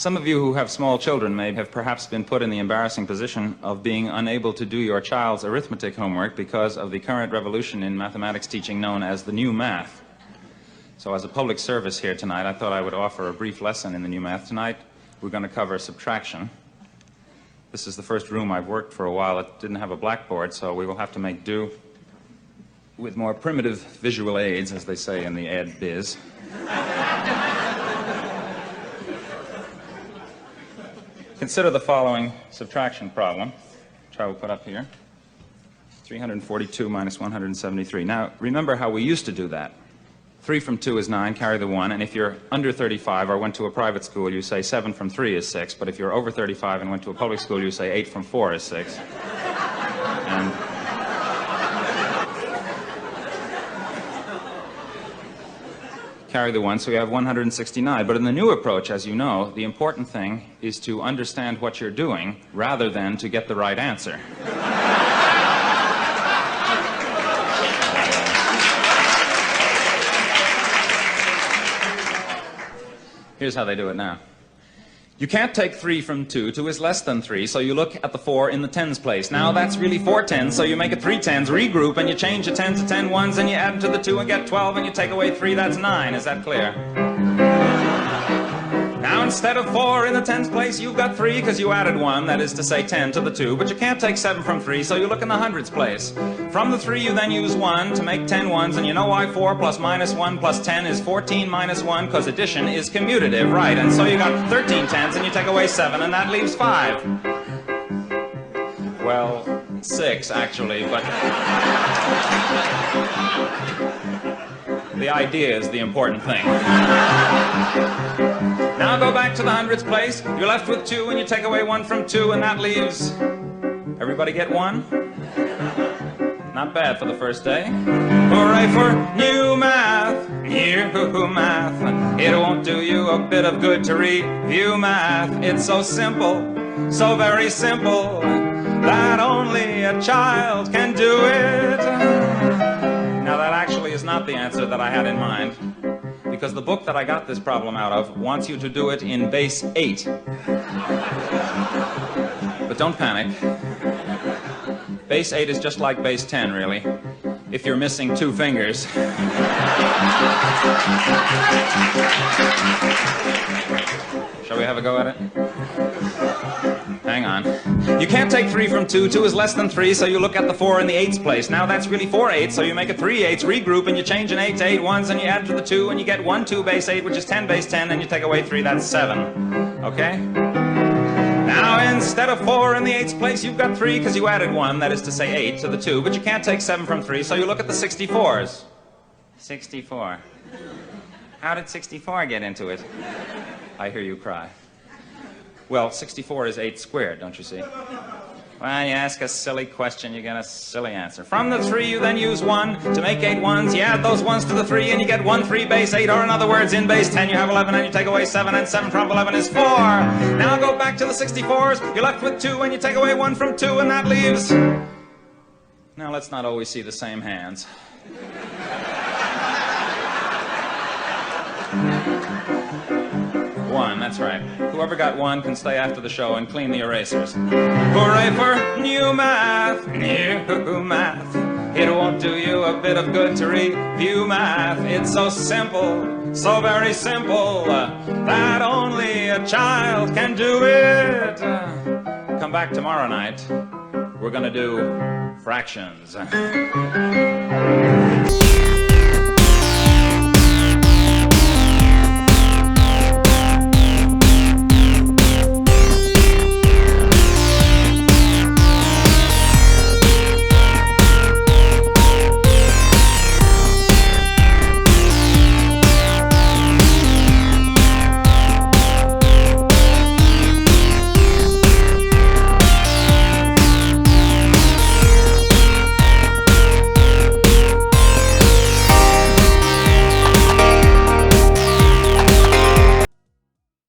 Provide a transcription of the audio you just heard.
Some of you who have small children may have perhaps been put in the embarrassing position of being unable to do your child's arithmetic homework because of the current revolution in mathematics teaching known as the new math. So as a public service here tonight, I thought I would offer a brief lesson in the new math. Tonight, we're going to cover subtraction. This is the first room I've worked for a while. It didn't have a blackboard, so we will have to make do with more primitive visual aids, as they say in the ed biz. Consider the following subtraction problem, which I will put up here. 342 minus 173. Now, remember how we used to do that. 3 from 2 is 9, carry the 1, and if you're under 35 or went to a private school, you say 7 from 3 is 6, but if you're over 35 and went to a public school, you say 8 from 4 is 6. And carry the 1, so we have 169. But in the new approach, as you know, the important thing is to understand what you're doing rather than to get the right answer. Here's how they do it now. You can't take 3 from 2. 2 is less than 3, so you look at the 4 in the tens place. Now that's really 4 tens, so you make it 3 tens, regroup, and you change the 10 to 10 ones, and you add them to the 2 and get 12, and you take away 3, that's 9. Is that clear? Now instead of 4 in the tens place, you've got 3 because you added 1, that is to say 10 to the 2, but you can't take 7 from 3, so you look in the hundreds place. From the 3 you then use 1 to make 10 ones, and you know why 4 plus minus 1 plus 10 is 14 minus 1, because addition is commutative, right? And so you got 13 tens, and you take away 7, and that leaves 5. Well, 6 actually, but the idea is the important thing. Now go back to the hundreds place. You're left with 2, and you take away 1 from 2, and that leaves... Everybody get 1? Not bad for the first day. Hooray for new math, new math. It won't do you a bit of good to review math. It's so simple, so very simple, that only a child can do it. Now that actually is not the answer that I had in mind, because the book that I got this problem out of wants you to do it in base 8. But don't panic. Base 8 is just like base 10, really, if you're missing 2 fingers. Shall we have a go at it? Hang on. You can't take 3 from 2. 2 is less than 3, so you look at the 4 in the 8's place. Now that's really 4 8s, so you make it 3 8s, regroup, and you change an 8 to 8 ones, and you add to the 2, and you get 1 2 base 8, which is 10 base 10, and you take away 3, that's 7. Okay? Now instead of 4 in the 8's place, you've got 3 because you added 1, that is to say 8, to the 2, but you can't take 7 from 3, so you look at the 64s. 64. How did 64 get into it? I hear you cry. Well, 64 is 8 squared, don't you see? Well, you ask a silly question, you get a silly answer. From the 3, you then use 1 to make 8 ones. You add those ones to the 3, and you get 1 3 base 8, or in other words, in base 10 you have 11, and you take away 7, and 7 from 11 is 4. Now go back to the 64s. You're left with 2, and you take away 1 from 2, and that leaves... Now let's not always see the same hands. 1, that's right. Whoever got 1 can stay after the show and clean the erasers. Hooray for new math, new math. It won't do you a bit of good to review math. It's so simple, so very simple, that only a child can do it. Come back tomorrow night. We're gonna do fractions.